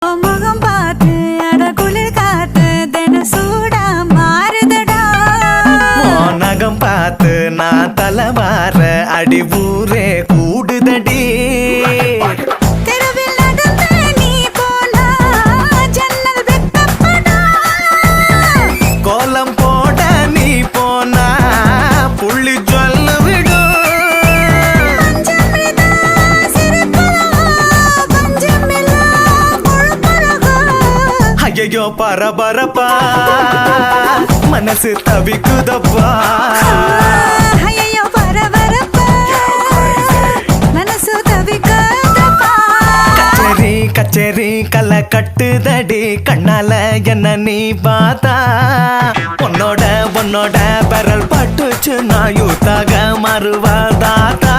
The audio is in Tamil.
முகம் பார்த்து அட குளிர் காத்து தின சூடா மாறுதடா. நகம் பார்த்து நான் தலைவார அடி ஊரே கூடுதடி. தெருவில் நடந்து நீ போனா ஜன்னல் வெட்டப்படா. கோலம் போட நீ போனா புள்ளி சொல்ல விடும். பஞ்சமிதா சிரிப்பழகா பஞ்சமில்லா முழுப்பழகா. ஐயோ பரபரப்பா மனசு தவிக்குதப்பா. ஐயையோ பரபரப்பா மனசு தவிக்குதப்பா. கச்சேரி கச்சேரி கலை கட்டுதடி கண்ணால என்ன நீ பார்த்தா. உன்னோட பெரல் பட்டுச்சு நான் யூத்தாக மறுவாதாத்தா.